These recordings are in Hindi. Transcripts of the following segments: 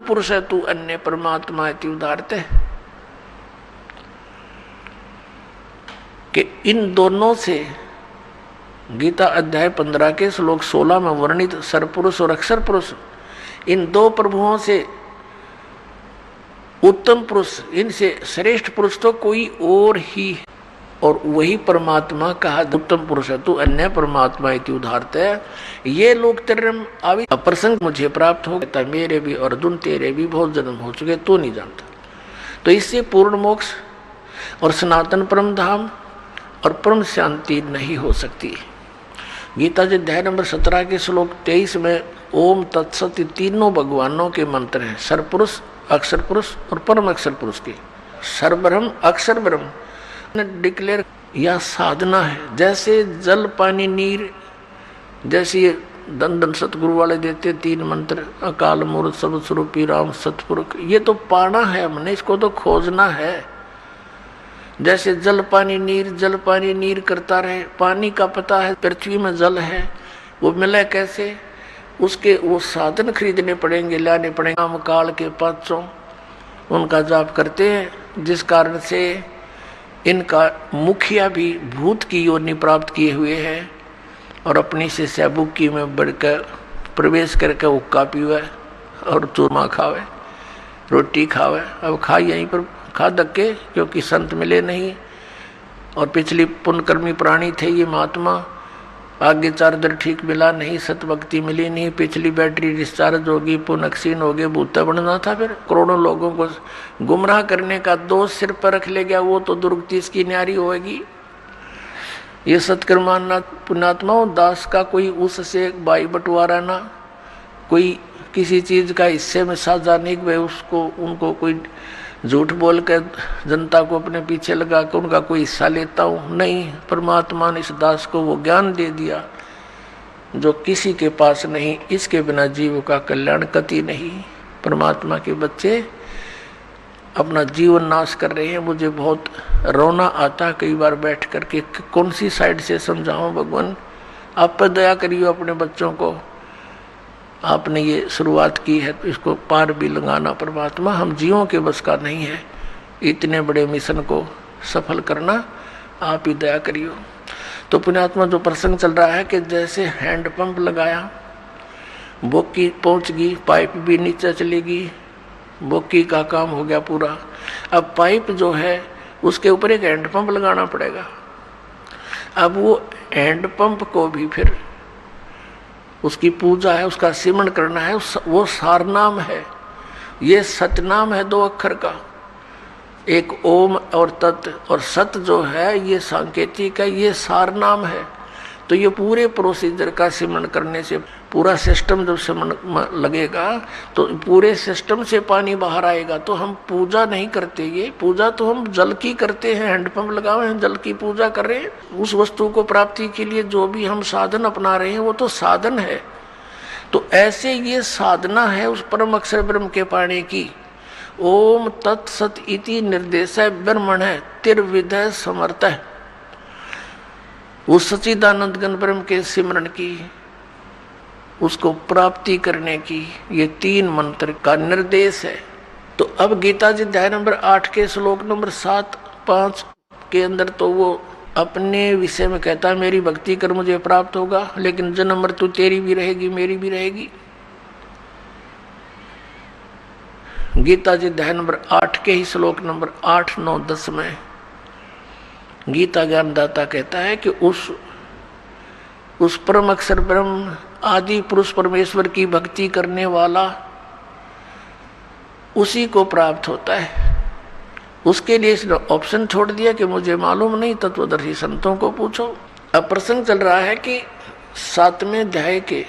पुरुष है तू अन्य परमात्मा है उदाहरते कि इन दोनों से गीता अध्याय 15 के श्लोक 16 में वर्णित सरपुरुष और अक्षर पुरुष, इन दो प्रभुओं से उत्तम पुरुष, इनसे श्रेष्ठ पुरुष तो कोई और ही, और वही परमात्मा कहा उत्तम पुरुष है तू अन्य परमात्मा इति उदाहरते है। ये लोग तेरे आवी अप्रसंग मुझे प्राप्त हो गया, मेरे भी अर्जुन तेरे भी बहुत जन्म हो चुके, तू नहीं जानता। तो इससे पूर्ण मोक्ष और सनातन परम धाम और परम शांति नहीं हो सकती। गीता जी अध्याय नंबर 17 के श्लोक 23 में ओम तत्सत तीनों भगवानों के मंत्र हैं, सरपुरुष, अक्षर पुरुष और परम अक्षर पुरुष के। सरब्रह्म अक्षर ब्रह्म डिक्लेयर या साधना है, जैसे जल पानी नीर, जैसे ये दन दन सतगुरु वाले देते 3 मंत्र, अकाल मूर्त सर्वस्वरूपी राम सतपुरुष, ये तो पाना है हमने, इसको तो खोजना है। जैसे जल पानी नीर करता रहे, पानी का पता है पृथ्वी में जल है, वो मिले कैसे, उसके वो साधन खरीदने पड़ेंगे, लाने पड़ेंगे। नाम काल के 500 उनका जाप करते हैं, जिस कारण से इनका मुखिया भी भूत की योनि प्राप्त किए हुए हैं और अपनी से सैबुकी में बढ़कर प्रवेश करके हुक्का पीवे और चूरमा खावे, रोटी खावे। अब खा यहीं पर खा धक्के, क्योंकि संत मिले नहीं और पिछली पुण्यकर्मी प्राणी थे ये महात्मा, आगे चार्जर ठीक मिला नहीं, सतभक्ति मिली नहीं, पिछली बैटरी डिस्चार्ज होगी, पुनक्षीण हो गए, भूता बनना था। फिर करोड़ों लोगों को गुमराह करने का दोष सिर पर रख ले गया, वो तो दुर्गति इसकी न्यारी होगी। ये सत्कर्माना पुण्यात्मा दास का कोई उससे बाई बंटवारा ना, कोई किसी चीज का हिस्से में साझा नहीं, वे उसको उनको कोई झूठ बोल कर जनता को अपने पीछे लगा कर उनका कोई हिस्सा लेता हूँ, नहीं। परमात्मा ने इस दास को वो ज्ञान दे दिया जो किसी के पास नहीं, इसके बिना जीव का कल्याण कति नहीं। परमात्मा के बच्चे अपना जीवन नाश कर रहे हैं, मुझे बहुत रोना आता कई बार बैठ करके, कौन सी साइड से समझाऊं भगवान, आप पर दया करिए अपने बच्चों को, आपने ये शुरुआत की है तो इसको पार भी लगाना परमात्मा, हम जीवों के बस का नहीं है इतने बड़े मिशन को सफल करना, आप ही दया करियो। तो पुण्यात्मा जो प्रसंग चल रहा है कि जैसे हैंड पंप लगाया, बोकी पहुंच गई, पाइप भी नीचे चलेगी, बोकी का काम हो गया पूरा। अब पाइप जो है उसके ऊपर एक हैंड पंप लगाना पड़ेगा। अब वो हैंड पंप को भी फिर उसकी पूजा है, उसका सिमरण करना है, वो सार नाम है, ये सतनाम है 2 अक्षर का, एक ओम और तत्, और सत जो है ये सांकेतिक है, ये सार नाम है। तो ये पूरे प्रोसीजर का सिमरण करने से पूरा सिस्टम जब सिमरण लगेगा तो पूरे सिस्टम से पानी बाहर आएगा। तो हम पूजा नहीं करते, ये पूजा तो हम जल की करते हैं, हैंडपंप लगाए हैं, जल की पूजा कर रहे हैं। उस वस्तु को प्राप्ति के लिए जो भी हम साधन अपना रहे हैं वो तो साधन है। तो ऐसे ये साधना है उस परम अक्षर ब्रह्म के पाने की। ओम तत्सत इति निर्देश ब्रह्मण है तिर्विधय समर्थ है, उस सच्चिदानंद घन ब्रह्म के सिमरण की, उसको प्राप्ति करने की ये 3 मंत्र का निर्देश है। तो अब गीता जी अध्याय नंबर 8 के श्लोक नंबर 7, 5 के अंदर तो वो अपने विषय में कहता है मेरी भक्ति कर मुझे प्राप्त होगा, लेकिन जन्म मृत्यु तेरी भी रहेगी मेरी भी रहेगी। गीता जी अध्याय नंबर 8 के ही श्लोक नंबर 8, 9, 10 में गीता ज्ञानदाता कहता है कि उस परम अक्षर ब्रह्म आदि पुरुष परमेश्वर की भक्ति करने वाला उसी को प्राप्त होता है। उसके लिए इसने ऑप्शन छोड़ दिया कि मुझे मालूम नहीं, तत्वदर्शी संतों को पूछो। अब प्रसंग चल रहा है कि 7वें अध्याय के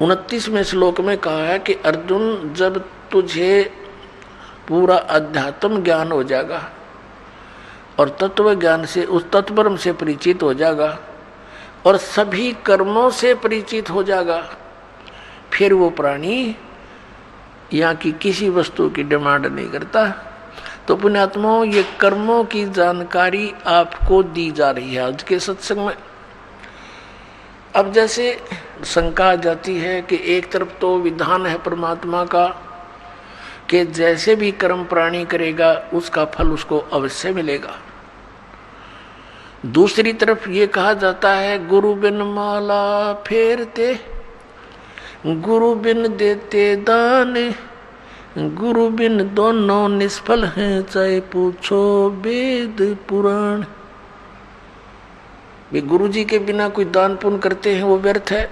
29वें श्लोक में कहा है कि अर्जुन जब तुझे पूरा अध्यात्म ज्ञान हो जाएगा और तत्व ज्ञान से उस तत्वब्रह्म से परिचित हो जाएगा और सभी कर्मों से परिचित हो जाएगा, फिर वो प्राणी यहाँ की किसी वस्तु की डिमांड नहीं करता। तो पुण्यात्माओं ये कर्मों की जानकारी आपको दी जा रही है आज के सत्संग में। अब जैसे शंका आ जाती है कि एक तरफ तो विधान है परमात्मा का कि जैसे भी कर्म प्राणी करेगा उसका फल उसको अवश्य मिलेगा, दूसरी तरफ ये कहा जाता है गुरु बिन माला फेरते, गुरु बिन देते दान, गुरु बिन दोनों निष्फल हैं, चाहे पूछो वेद पुराण। भी गुरु जी के बिना कोई दान पुण्य करते हैं वो व्यर्थ है,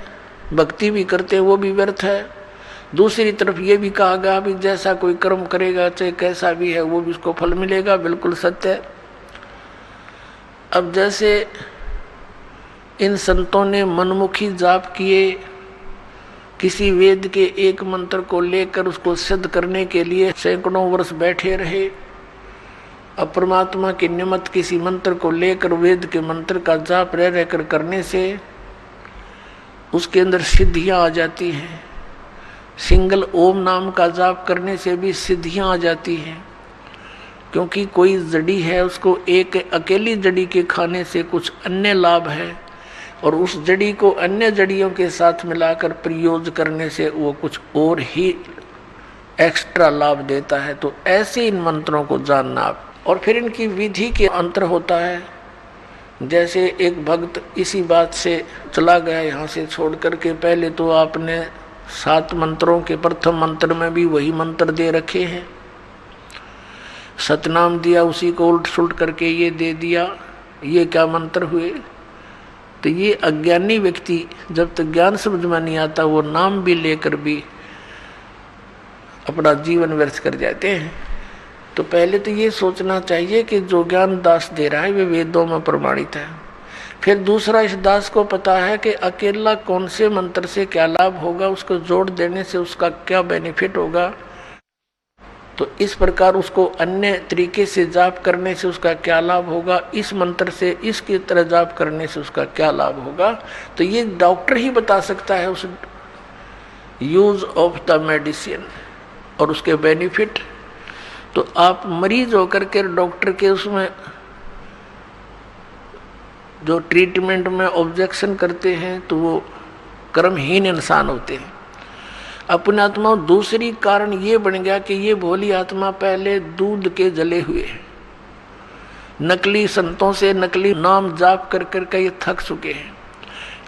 भक्ति भी करते हैं वो भी व्यर्थ है। दूसरी तरफ ये भी कहा गया भी जैसा कोई कर्म करेगा चाहे कैसा भी है वो भी उसको फल मिलेगा, बिल्कुल सत्य है। अब जैसे इन संतों ने मनमुखी जाप किए, किसी वेद के एक मंत्र को लेकर उसको सिद्ध करने के लिए सैकड़ों वर्ष बैठे रहे। अब परमात्मा के निमित्त किसी मंत्र को लेकर वेद के मंत्र का जाप रह रहकर करने से उसके अंदर सिद्धियां आ जाती हैं। सिंगल ओम नाम का जाप करने से भी सिद्धियां आ जाती हैं, क्योंकि कोई जड़ी है उसको एक अकेली जड़ी के खाने से कुछ अन्य लाभ है और उस जड़ी को अन्य जड़ियों के साथ मिलाकर प्रयोग करने से वो कुछ और ही एक्स्ट्रा लाभ देता है। तो ऐसे इन मंत्रों को जानना आप, और फिर इनकी विधि के अंतर होता है। जैसे एक भक्त इसी बात से चला गया यहाँ से छोड़ करके, पहले तो आपने 7 मंत्रों के प्रथम मंत्र में भी वही मंत्र दे रखे हैं, सतनाम दिया, उसी को उल्ट सुलट करके ये दे दिया, ये क्या मंत्र हुए। तो ये अज्ञानी व्यक्ति जब तक ज्ञान समझ में नहीं आता वो नाम भी लेकर भी अपना जीवन व्यर्थ कर जाते हैं। तो पहले तो ये सोचना चाहिए कि जो ज्ञान दास दे रहा है वे वेदों में प्रमाणित है। फिर दूसरा, इस दास को पता है कि अकेला कौन से मंत्र से क्या लाभ होगा, उसको जोड़ देने से उसका क्या बेनिफिट होगा। तो इस प्रकार उसको अन्य तरीके से जाप करने से उसका क्या लाभ होगा, इस मंत्र से इसकी तरह जाप करने से उसका क्या लाभ होगा। तो ये डॉक्टर ही बता सकता है उस यूज ऑफ द मेडिसिन और उसके बेनिफिट। तो आप मरीज होकर के डॉक्टर के उसमें जो ट्रीटमेंट में ऑब्जेक्शन करते हैं तो वो कर्महीन इंसान होते हैं। अपनी आत्मा दूसरी कारण ये बन गया कि ये भोली आत्मा पहले दूध के जले हुए हैं, नकली संतों से नकली नाम जाप कर कर के ये थक चुके हैं।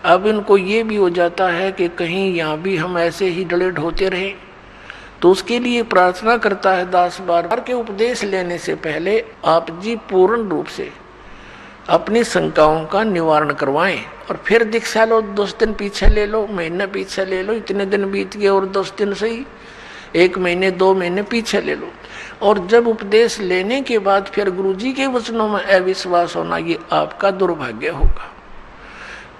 अब इनको ये भी हो जाता है कि कहीं यहाँ भी हम ऐसे ही डले ढोते रहें। तो उसके लिए प्रार्थना करता है दास बार बार के उपदेश लेने से पहले आप जी पूर्ण रूप से अपनी शंकाओं का निवारण करवाएं और फिर दीक्षा लो। 10 दिन पीछे ले लो, महीना पीछे ले लो, इतने दिन बीत गए और 10 दिन सही, 1 महीने 2 महीने पीछे ले लो। और जब उपदेश लेने के बाद फिर गुरुजी के वचनों में अविश्वास होना, ये आपका दुर्भाग्य होगा।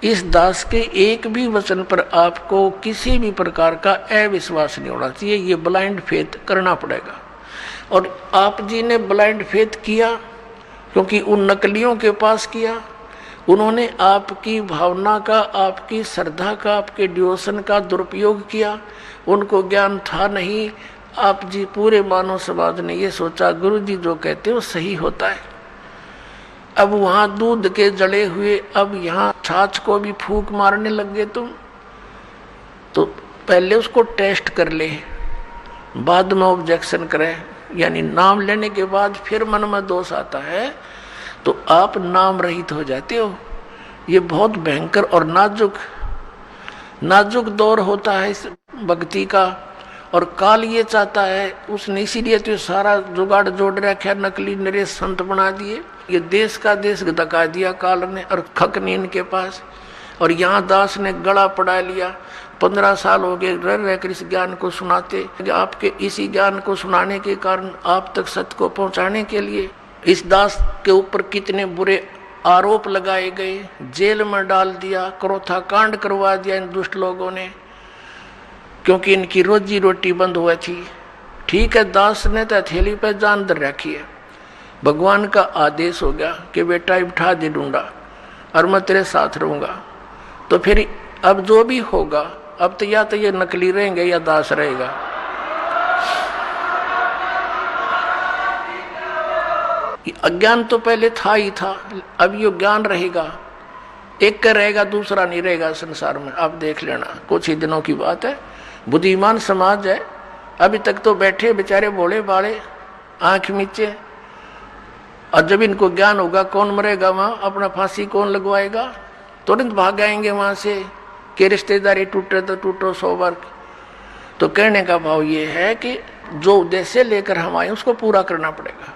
इस दास के एक भी वचन पर आपको किसी भी प्रकार का अविश्वास नहीं होना चाहिए, ये ब्लाइंड फेथ करना पड़ेगा। और आप जी ने ब्लाइंड फेथ किया क्योंकि उन नकलियों के पास किया, उन्होंने आपकी भावना का, आपकी श्रद्धा का, आपके डिवोशन का दुरुपयोग किया, उनको ज्ञान था नहीं। आप जी पूरे मानव समाज ने ये सोचा गुरु जी जो कहते हो सही होता है। अब वहाँ दूध के जड़े हुए, अब यहाँ छाछ को भी फूंक मारने लग गए तुम। तो पहले उसको टेस्ट कर ले, बाद में ऑब्जेक्शन करे, यानी नाम लेने के बाद फिर मन में दोष आता है तो आप नाम रहित हो जाते हो। ये बहुत भयंकर और नाजुक दौर होता है इस भक्ति का। और काल ये चाहता है, उसने इसीलिए तो सारा जुगाड़ जोड़ रखा, नकली नरेश संत बना दिए, ये देश का देश धका दिया काल ने और खक ने इनके पास। और यहाँ दास ने गला पड़ा लिया, 15 साल हो गए रह रहकर इस ज्ञान को सुनाते। आपके इसी ज्ञान को सुनाने के कारण आप तक सत्य को पहुँचाने के लिए इस दास के ऊपर कितने बुरे आरोप लगाए गए, जेल में डाल दिया, क्रोथा कांड करवा दिया इन दुष्ट लोगों ने, क्योंकि इनकी रोजी रोटी बंद हुई थी। ठीक है, दास ने तो हथेली पर जान धर रखी है, भगवान का आदेश हो गया कि बेटा उठा दे डूंडा और मैं तेरे साथ रहूंगा। तो फिर अब जो भी होगा, अब तो या तो ये नकली रहेंगे या दास रहेगा। अज्ञान तो पहले था ही था, अब ये ज्ञान रहेगा। एक का रहेगा दूसरा नहीं रहेगा संसार में। आप देख लेना, कुछ ही दिनों की बात है। बुद्धिमान समाज है, अभी तक तो बैठे बेचारे भोले भाले आंख नीचे, और जब इनको ज्ञान होगा कौन मरेगा वहां, अपना फांसी कौन लगवाएगा, तुरंत भाग आएंगे वहां से कि रिश्तेदारी टूटे तो टूटो 100 बार। तो कहने का भाव ये है कि जो उद्देश्य लेकर हम आए उसको पूरा करना पड़ेगा।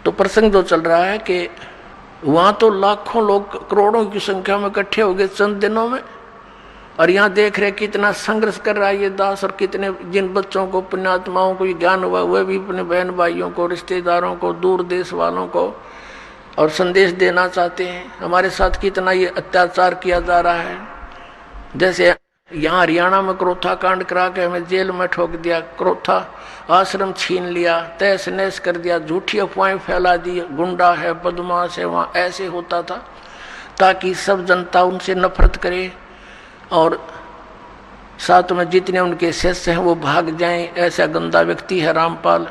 तो प्रसंग जो चल रहा है कि वहां तो लाखों लोग करोड़ों की संख्या में इकट्ठे हो गए चंद दिनों में, और यहाँ देख रहे कितना संघर्ष कर रहा है ये दास, और कितने जिन बच्चों को पुण्यात्माओं को ज्ञान हुआ वे भी अपने बहन भाइयों को, रिश्तेदारों को, दूर देश वालों को और संदेश देना चाहते हैं। हमारे साथ कितना ये अत्याचार किया जा रहा है। जैसे यहाँ हरियाणा में क्रोथा कांड करा के हमें जेल में ठोक दिया, क्रोथा आश्रम छीन लिया, तहस नहस कर दिया, झूठी अफवाहें फैला दी, गुंडा है बदमाश है, वहाँ ऐसे होता था ताकि सब जनता उनसे नफरत करे और साथ में जितने उनके शिष्य हैं वो भाग जाएं। ऐसा गंदा व्यक्ति है रामपाल।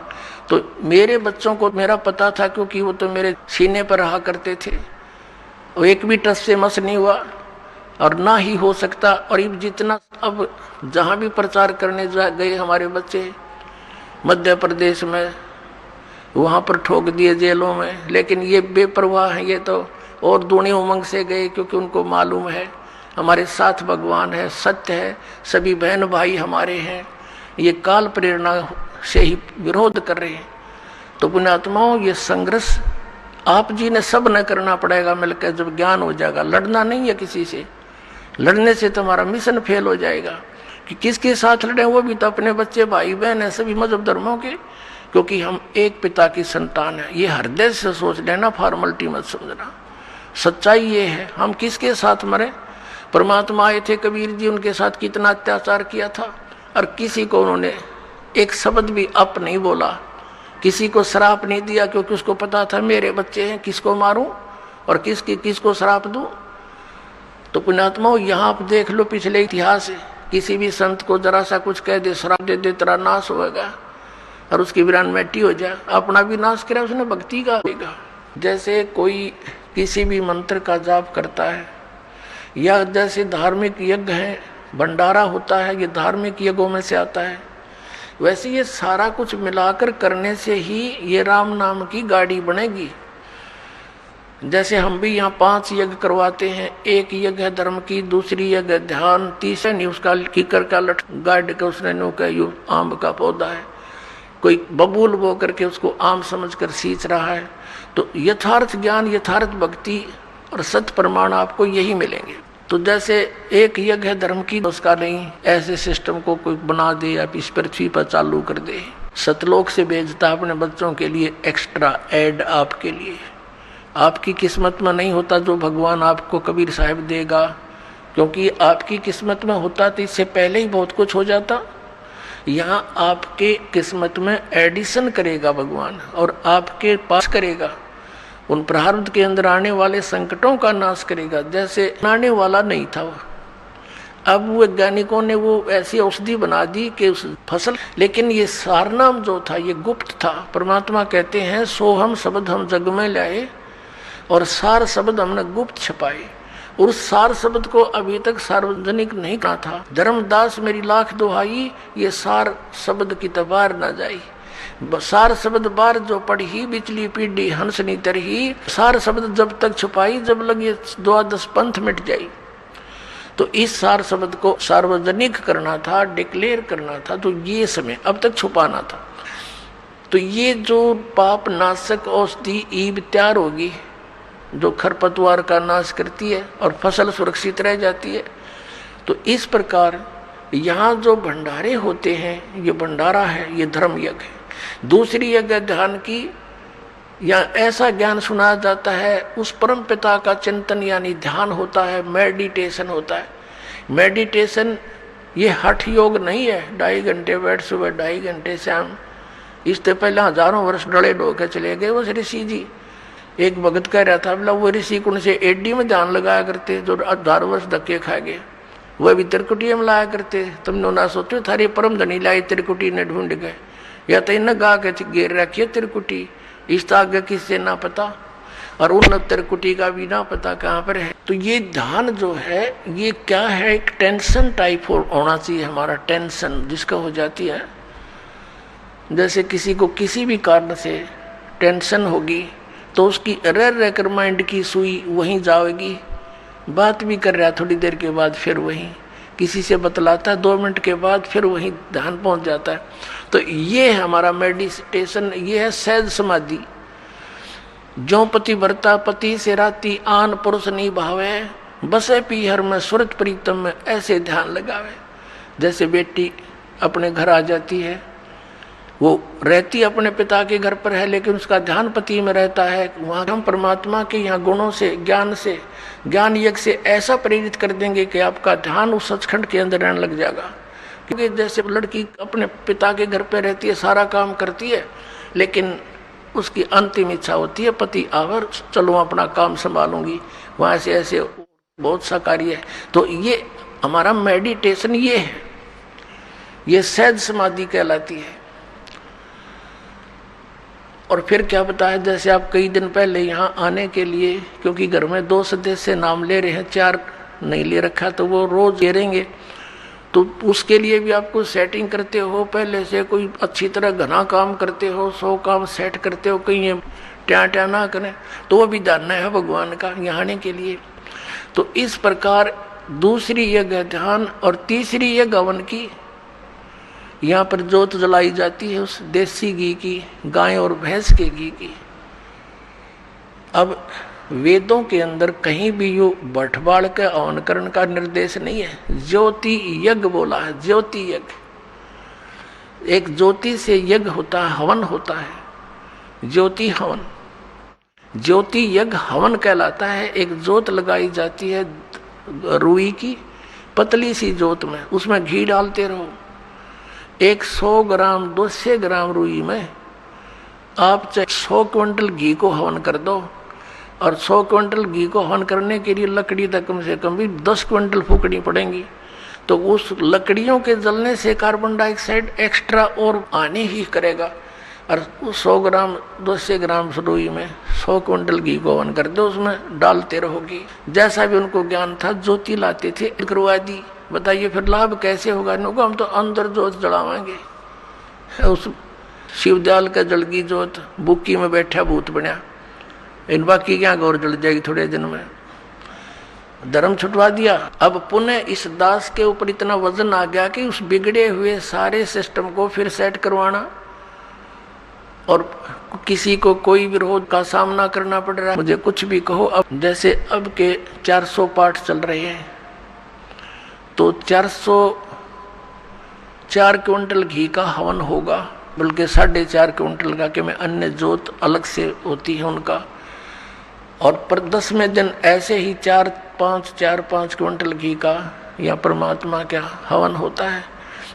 तो मेरे बच्चों को मेरा पता था क्योंकि वो तो मेरे सीने पर रहा करते थे, वो एक भी टस से मस नहीं हुआ और ना ही हो सकता। और ये जितना अब जहाँ भी प्रचार करने गए हमारे बच्चे मध्य प्रदेश में, वहाँ पर ठोक दिए जेलों में। लेकिन ये बेपरवाह हैं, ये तो और दूनी उमंग से गए क्योंकि उनको मालूम है हमारे साथ भगवान है, सत्य है, सभी बहन भाई हमारे हैं। ये काल प्रेरणा से ही विरोध कर रहे हैं। तो पुण्यात्माओं ये संघर्ष आप जी ने सब न करना पड़ेगा मिलकर, जब ज्ञान हो जाएगा। लड़ना नहीं है किसी से, लड़ने से तुम्हारा मिशन फेल हो जाएगा। कि किसके साथ लड़े, वो भी तो अपने बच्चे भाई बहन है सभी मजहब धर्मों के, क्योंकि हम एक पिता की संतान है। ये हृदय से सोच लेना, फॉर्मेलिटी मत समझना। सच्चाई ये है, हम किसके साथ मरे। परमात्मा आए थे कबीर जी, उनके साथ कितना अत्याचार किया था और किसी को उन्होंने एक शब्द भी अप नहीं बोला, किसी को श्राप नहीं दिया, क्योंकि उसको पता था मेरे बच्चे हैं, किसको मारूं और किसको श्राप दूं। तो पुण्यात्माओं यहाँ आप देख लो पिछले इतिहास है, किसी भी संत को जरा सा कुछ कह दे, श्राप दे दे, तेरा नाश होगा और उसकी वीरान मिट्टी हो जाए। अपना भी नाश करा उसने, भक्ति का होगा। जैसे कोई किसी भी मंत्र का जाप करता है या जैसे धार्मिक यज्ञ है, भंडारा होता है, ये धार्मिक यज्ञों में से आता है। वैसे ये सारा कुछ मिलाकर करने से ही ये राम नाम की गाड़ी बनेगी। जैसे हम भी यहाँ 5 यज्ञ करवाते हैं, एक यज्ञ है धर्म की, दूसरी यज्ञ ध्यान, तीसरा नहीं उसका कीकर का लठ गाड़ के उसने नो का यू आम का पौधा है, कोई बबूल बो करके उसको आम समझकर सींच रहा है। तो यथार्थ ज्ञान, यथार्थ भक्ति और सत्य प्रमाण आपको यही मिलेंगे। तो जैसे एक यज्ञ है धर्म की, उसका नहीं ऐसे सिस्टम को कोई बना दे या इस पृथ्वी पर चालू कर दे। सतलोक से भेजता अपने बच्चों के लिए एक्स्ट्रा ऐड आपके लिए। आपकी किस्मत में नहीं होता जो भगवान आपको कबीर साहब देगा, क्योंकि आपकी किस्मत में होता तो इससे पहले ही बहुत कुछ हो जाता। यहाँ आपके किस्मत में एडिशन करेगा भगवान और आपके पास करेगा, उन प्रारब्ध के अंदर आने वाले संकटों का नाश करेगा। जैसे आने वाला नहीं था वो, अब वैज्ञानिकों ने वो ऐसी औषधि बना दी कि उस फसल, लेकिन ये सारनाम जो था ये गुप्त था। परमात्मा कहते हैं सोहम शब्द हम जग में लाए और सार शब्द हमने गुप्त छपाए। और उस सार शब्द को अभी तक सार्वजनिक नहीं कहा था। धर्मदास मेरी लाख दुहाई, ये सार शब्द की तबार न जाई। सार शब्द बार जो पढ़ी बिचली पीढ़ी हंसनी तरही, सार शब्द जब तक छुपाई जब लगे 12 पंथ मिट जाई। तो इस सार शब्द को सार्वजनिक करना था, डिक्लेयर करना था, तो ये समय अब तक छुपाना था। तो ये जो पाप नाशक औषधि ईब तैयार होगी जो खरपतवार का नाश करती है और फसल सुरक्षित रह जाती है। तो इस प्रकार यहाँ जो भंडारे होते हैं, ये भंडारा है, ये धर्म यज्ञ है। दूसरी यज्ञ ध्यान की, या ऐसा ज्ञान सुनाया जाता है, उस परम पिता का चिंतन यानी ध्यान होता है, मेडिटेशन होता है। मेडिटेशन ये हठ योग नहीं है, 2.5 घंटे बैठ सुबह 2.5 घंटे शाम। इससे पहले हजारों वर्ष डड़े ढोके चले गए वो ऋषि जी। एक भगत कह रहा था, बोला वो ऋषि कुण से एडी में ध्यान लगाया करते जो 1000 वर्ष धक्के खा गए, वह भी त्रिकुटी में लाया करते। तुमने ना सोचो थारे परम धनी लाई त्रिकुटी ने ढूंढ गए, या तो इन गा के गिर रखिए त्रिकुटी, इस आगे किससे ना पता। और 69 कोटि का भी ना पता कहाँ पर है। तो ये ध्यान जो है ये क्या है, एक टेंशन टाइप होना चाहिए हमारा, टेंशन जिसका हो जाती है। जैसे किसी को किसी भी कारण से टेंशन होगी तो उसकी रह रहकर माइंड की सुई वहीं जाएगी, बात भी कर रहा है, थोड़ी देर के बाद फिर वहीं किसी से बतलाता है, 2 मिनट के बाद फिर वहीं ध्यान पहुंच जाता है। तो ये है हमारा मेडिटेशन, ये है सहज समाधि। जो पति वर्ता पति से राती आन पुरुष नहीं भावे, बसे पीहर में सुरत प्रीतम में ऐसे ध्यान लगावे। जैसे बेटी अपने घर आ जाती है, वो रहती अपने पिता के घर पर है लेकिन उसका ध्यान पति में रहता है, वहाँ हम परमात्मा के यहाँ गुणों से ज्ञान यज्ञ से ऐसा प्रेरित कर देंगे कि आपका ध्यान उस सचखंड के अंदर रहने लग जाएगा। क्योंकि जैसे लड़की अपने पिता के घर पर रहती है, सारा काम करती है, लेकिन उसकी अंतिम इच्छा होती है पति आवर चलो अपना काम संभालूंगी, वहाँ से ऐसे बहुत सा कार्य है। तो ये हमारा मेडिटेशन ये है, ये सहज समाधि कहलाती है। और फिर क्या बताया, जैसे आप कई दिन पहले यहाँ आने के लिए, क्योंकि घर में 2 सदस्य नाम ले रहे हैं, 4 नहीं ले रखा तो वो रोज ले रहेंगे, तो उसके लिए भी आपको सेटिंग करते हो पहले से, कोई अच्छी तरह घना काम करते हो, 100 काम सेट करते हो, कहीं ये ट्या ना करें, तो वो भी जानना है भगवान का यहाँ आने के लिए। तो इस प्रकार दूसरी यज्ञ ध्यान और तीसरी यज्ञ हवन की, यहाँ पर जोत जलाई जाती है उस देसी घी की, गाय और भैंस के घी की। अब वेदों के अंदर कहीं भी यो बटवाड़ के हवन करण का निर्देश नहीं है, ज्योति यज्ञ बोला है, ज्योति यज्ञ। एक ज्योति से यज्ञ होता है, हवन होता है, ज्योति हवन। ज्योति यज्ञ हवन कहलाता है। एक जोत लगाई जाती है रुई की, पतली सी जोत में, उसमें घी डालते रहो। 100 ग्राम 200 ग्राम रुई में आप चाहे 100 क्विंटल घी को हवन कर दो, और 100 क्विंटल घी को हवन करने के लिए लकड़ी तक कम से कम भी 10 क्विंटल फूकनी पड़ेंगी। तो उस लकड़ियों के जलने से कार्बन डाइऑक्साइड एक्स्ट्रा और आने ही करेगा। और 100 ग्राम 200 ग्राम रुई में 100 क्विंटल घी को हवन कर दो, उसमें डालते रहोगी। जैसा भी उनको ज्ञान था ज्योति लाते थे, करवा दी। बताइए फिर लाभ कैसे होगा? इनको हम तो अंदर जोत जलावाएंगे, उस शिवदयाल का जलगी जोत, बुक्की में बैठा भूत बना, इन बाकी क्या गौर जल जाएगी थोड़े दिन में। धर्म छुटवा दिया। अब पुनः इस दास के ऊपर इतना वजन आ गया कि उस बिगड़े हुए सारे सिस्टम को फिर सेट करवाना, और किसी को कोई विरोध का सामना करना पड़ रहा है। मुझे कुछ भी कहो, अब जैसे अब के 400 पाठ चल रहे हैं, तो 404 क्विंटल घी का हवन होगा, बल्कि 4.5 क्विंटल का, कि मैं अन्य जोत अलग से होती है उनका। और पर 10वें दिन ऐसे ही 4-5 क्विंटल घी का या परमात्मा का हवन होता है।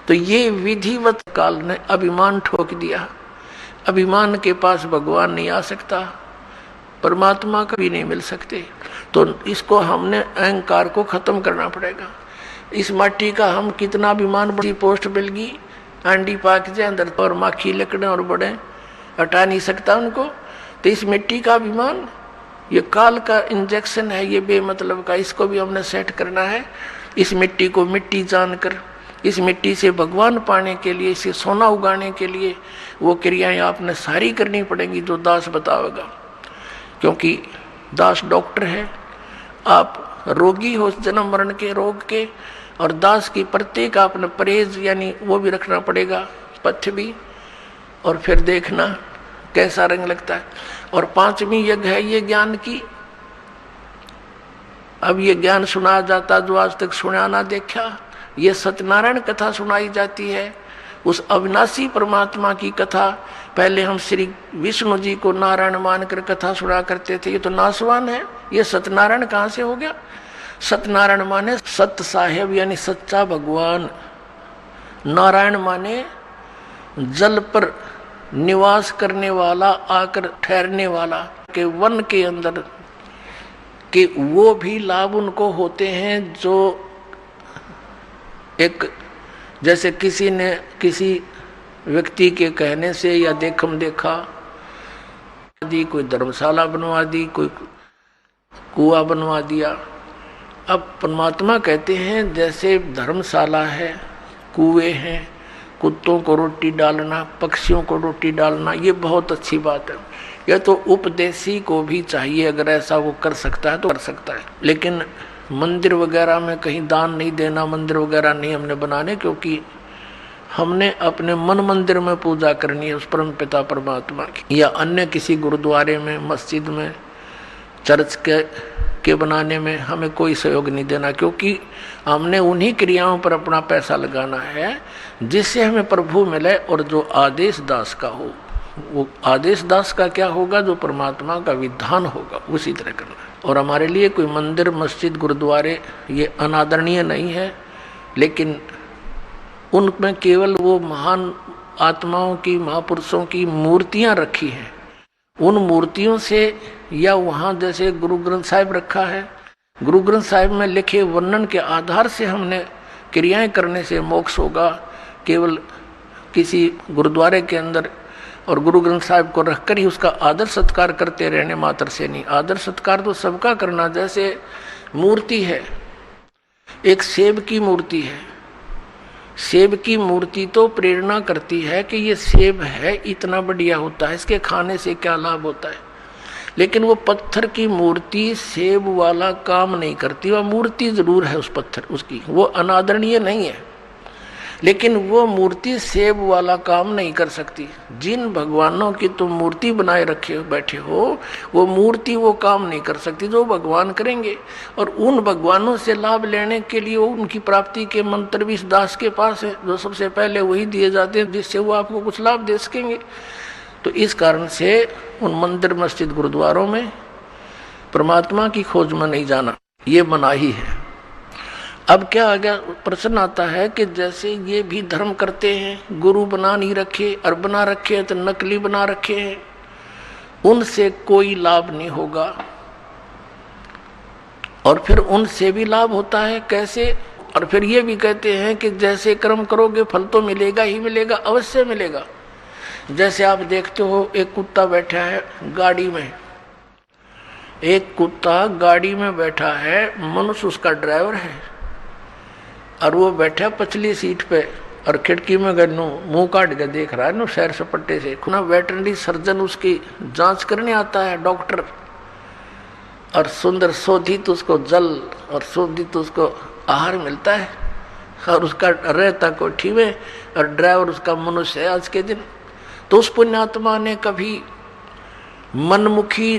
तो ये विधिवत काल ने अभिमान ठोक दिया। अभिमान के पास भगवान नहीं आ सकता, परमात्मा का भी नहीं मिल सकते। तो इसको हमने अहंकार को खत्म करना पड़ेगा। इस माटी का हम कितना अभिमान, बड़ी पोस्ट मिल गई, आंडी पाक जाए अंदर और माखी लकड़े और बड़े, हटा नहीं सकता उनको। तो इस मिट्टी का अभिमान ये काल का इंजेक्शन है, ये बेमतलब का, इसको भी हमने सेट करना है। इस मिट्टी को मिट्टी जानकर, इस मिट्टी से भगवान पाने के लिए, इसे सोना उगाने के लिए वो क्रियाएं आपने सारी करनी पड़ेंगी जो दास बतावेगा। क्योंकि दास डॉक्टर है, आप रोगी हो जन्म मरण के रोग के, और दास की प्रत्येक आपने परहेज यानी वो भी रखना पड़ेगा, पथ्य भी, और फिर देखना कैसा रंग लगता है। और 5वीं यज्ञ है ये ज्ञान की। अब ये ज्ञान सुनाया जाता जो आज तक सुना ना देखा। ये सत्यनारायण कथा सुनाई जाती है, उस अविनाशी परमात्मा की कथा। पहले हम श्री विष्णु जी को नारायण मानकर कथा सुना करते थे, ये तो नासवान है, ये सत्यनारायण कहाँ से हो गया? सत्यनारायण माने सत्य साहेब यानी सच्चा भगवान, नारायण माने जल पर निवास करने वाला, आकर ठहरने वाला, के वन के अंदर के वो भी लाभ उनको होते हैं जो एक, जैसे किसी ने किसी व्यक्ति के कहने से या देखम देखा दी, कोई धर्मशाला बनवा दी, कोई कुआं बनवा दिया। अब परमात्मा कहते हैं जैसे धर्मशाला है, कुएं हैं, कुत्तों को रोटी डालना, पक्षियों को रोटी डालना, ये बहुत अच्छी बात है। यह तो उपदेशी को भी चाहिए, अगर ऐसा वो कर सकता है तो कर सकता है। लेकिन मंदिर वगैरह में कहीं दान नहीं देना, मंदिर वगैरह नहीं हमने बनाने, क्योंकि हमने अपने मन मंदिर में पूजा करनी है उस परम पिता परमात्मा की, या अन्य किसी गुरुद्वारे में, मस्जिद में, चर्च के बनाने में हमें कोई सहयोग नहीं देना, क्योंकि हमने उन्हीं क्रियाओं पर अपना पैसा लगाना है जिससे हमें प्रभु मिले। और जो आदेश दास का हो, वो आदेश दास का क्या होगा, जो परमात्मा का विधान होगा उसी तरह करना है। और हमारे लिए कोई मंदिर, मस्जिद, गुरुद्वारे ये अनादरणीय नहीं है, लेकिन उनमें केवल वो महान आत्माओं की, महापुरुषों की मूर्तियां रखी हैं। उन मूर्तियों से, या वहाँ जैसे गुरु ग्रंथ साहिब रखा है, गुरु ग्रंथ साहिब में लिखे वर्णन के आधार से हमने क्रियाएं करने से मोक्ष होगा। केवल किसी गुरुद्वारे के अंदर और गुरु ग्रंथ साहिब को रखकर ही उसका आदर सत्कार करते रहने मात्र से नहीं, आदर सत्कार तो सबका करना। जैसे मूर्ति है, एक सेब की मूर्ति है, सेब की मूर्ति तो प्रेरणा करती है कि ये सेब है, इतना बढ़िया होता है, इसके खाने से क्या लाभ होता है। लेकिन वो पत्थर की मूर्ति सेब वाला काम नहीं करती। वह मूर्ति जरूर है उस पत्थर, उसकी वो अनादरणीय नहीं है, लेकिन वो मूर्ति सेब वाला काम नहीं कर सकती। जिन भगवानों की तुम मूर्ति बनाए रखे बैठे हो, वो मूर्ति वो काम नहीं कर सकती जो भगवान करेंगे। और उन भगवानों से लाभ लेने के लिए उनकी प्राप्ति के मंत्र भी इस दास के पास है, जो सबसे पहले वही दिए जाते हैं, जिससे वो आपको कुछ लाभ दे सकेंगे। तो इस कारण से उन मंदिर, मस्जिद, गुरुद्वारों में परमात्मा की खोज में नहीं जाना, ये मनाही है। अब क्या आ गया, प्रश्न आता है कि जैसे ये भी धर्म करते हैं, गुरु बना नहीं रखे, और बना रखे तो नकली बना रखे हैं, उनसे कोई लाभ नहीं होगा। और फिर उनसे भी लाभ होता है, कैसे? और फिर ये भी कहते हैं कि जैसे कर्म करोगे फल तो मिलेगा ही मिलेगा, अवश्य मिलेगा। जैसे आप देखते हो, एक कुत्ता बैठा है गाड़ी में, एक कुत्ता गाड़ी में बैठा है, मनुष्य उसका ड्राइवर है, और वो बैठा पछली सीट पे, और खिड़की में गए मुंह काट के देख रहा है सैर सपट्टे से। ना वेटरनरी सर्जन उसकी जांच करने आता है, डॉक्टर, और सुंदर शोधित उसको जल और शोधित उसको आहार मिलता है, और उसका रहता कोठी में, और ड्राइवर उसका मनुष्य है आज के दिन। तो उस पुण्यात्मा ने कभी मनमुखी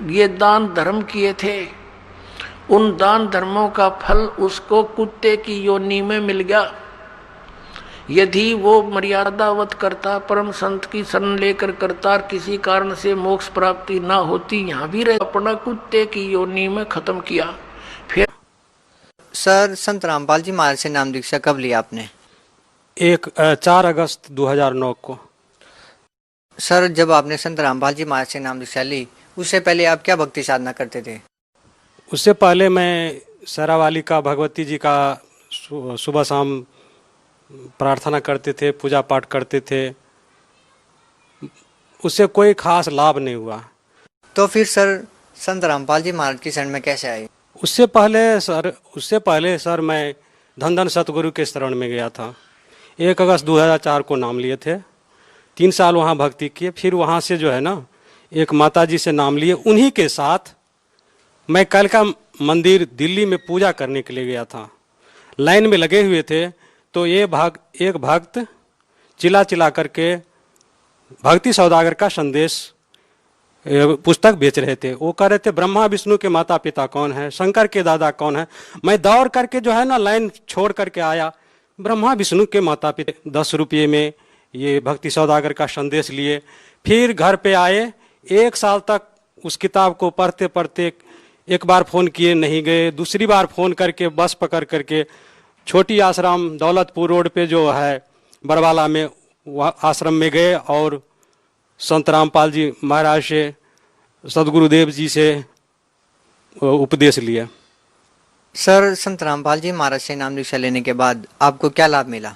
ये दान धर्म किए थे, उन दान धर्मों का फल उसको कुत्ते की योनि में मिल गया। यदि वो मर्यादावत करता, परम संत की शरण लेकर करता, किसी कारण से मोक्ष प्राप्ति ना होती, यहाँ भी रह अपना कुत्ते की योनि में खत्म किया। फिर सर, संत रामपाल जी महाराज से नाम दीक्षा कब लिया आपने? 4 अगस्त 2009 को। सर, जब आपने संत रामपाल जी महाराज से नाम दीक्षा ली, उससे पहले आप क्या भक्ति साधना करते थे? उससे पहले मैं शेरावाली का, भगवती जी का सुबह शाम प्रार्थना करते थे, पूजा पाठ करते थे, उससे कोई खास लाभ नहीं हुआ। तो फिर सर संत रामपाल जी महाराज की शरण में कैसे आए? उससे पहले सर मैं धन धन सतगुरु के शरण में गया था। 1 अगस्त 2004 को नाम लिए थे, 3 साल वहाँ भक्ति किए। फिर वहाँ से जो है ना, एक माता जी से नाम लिए, उन्हीं के साथ मैं कालिका मंदिर दिल्ली में पूजा करने के लिए गया था। लाइन में लगे हुए थे, तो एक भक्त चिल्ला चिल्ला करके भक्ति सौदागर का संदेश पुस्तक बेच रहे थे। वो कह रहे थे ब्रह्मा विष्णु के माता पिता कौन है, शंकर के दादा कौन है। मैं दौड़ करके जो है ना लाइन छोड़ करके आया, ब्रह्मा विष्णु के माता पिता। 10 रुपये में ये भक्ति सौदागर का संदेश लिए। फिर घर पे आए, 1 साल तक उस किताब को पढ़ते पढ़ते, एक बार फ़ोन किए नहीं गए, दूसरी बार फ़ोन करके बस पकड़ करके छोटी आश्रम दौलतपुर रोड पे जो है बरवाला में, वह आश्रम में गए और संत रामपाल जी महाराज से, सदगुरुदेव जी से उपदेश लिया। सर, संत रामपाल जी महाराज से नाम दीक्षा लेने के बाद आपको क्या लाभ मिला?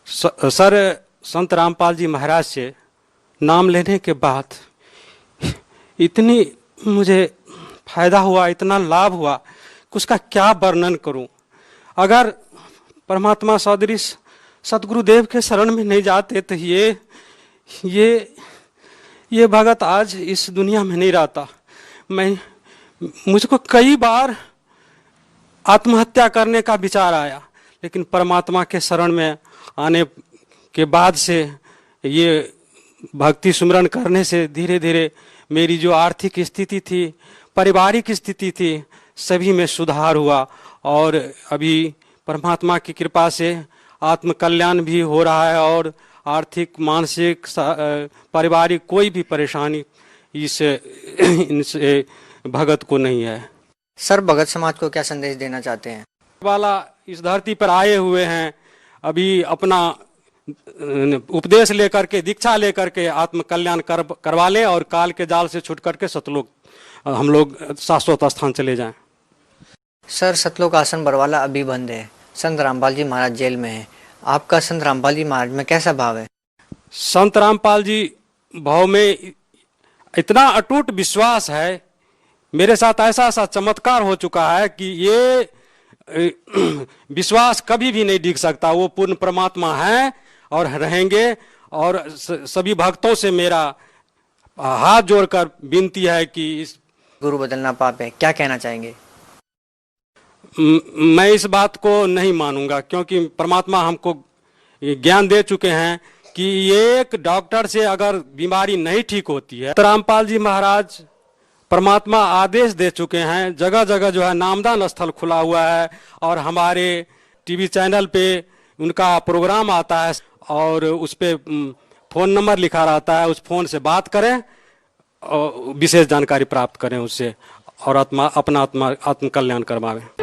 सर, संत रामपाल जी महाराज से नाम लेने के बाद इतनी मुझे फायदा हुआ, इतना लाभ हुआ कि उसका क्या वर्णन करूं। अगर परमात्मा सदृश सतगुरुदेव के शरण में नहीं जाते तो ये भगत आज इस दुनिया में नहीं रहता। मुझको कई बार आत्महत्या करने का विचार आया, लेकिन परमात्मा के शरण में आने के बाद से, ये भक्ति सुमरन करने से धीरे धीरे मेरी जो आर्थिक स्थिति थी, पारिवारिक स्थिति थी, सभी में सुधार हुआ। और अभी परमात्मा की कृपा से आत्म कल्याण भी हो रहा है और आर्थिक, मानसिक, पारिवारिक कोई भी परेशानी इनसे भगत को नहीं है। सर, भगत समाज को क्या संदेश देना चाहते हैं? वाला इस धरती पर आए हुए हैं, अभी अपना उपदेश लेकर के, दीक्षा लेकर के आत्म कल्याण करवा लें और काल के जाल से छूट करके सतलोक, हम लोग शाश्वत स्थान चले जाएं। सर, सतलोक आश्रम बरवाला अभी बंद है, संत रामपाल जी महाराज जेल में है। आपका संत रामपाल जी महाराज में कैसा भाव है? संत रामपाल जी भाव में इतना अटूट विश्वास है, मेरे साथ ऐसा चमत्कार हो चुका है कि ये विश्वास कभी भी नहीं डिग सकता। वो पूर्ण परमात्मा है और रहेंगे। और सभी भक्तों से मेरा हाथ जोड़कर विनती है कि इस गुरु बदलना पाप है, क्या कहना चाहेंगे? मैं इस बात को नहीं मानूंगा, क्योंकि परमात्मा हमको ज्ञान दे चुके हैं कि एक डॉक्टर से अगर बीमारी नहीं ठीक होती है, तो रामपाल जी महाराज परमात्मा आदेश दे चुके हैं। जगह जगह जो है नामदान स्थल खुला हुआ है और हमारे टीवी चैनल पे उनका प्रोग्राम आता है और उस पे फोन नंबर लिखा रहता है। उस फोन से बात करें और विशेष जानकारी प्राप्त करें उससे और अपना आत्म कल्याण करवाएं।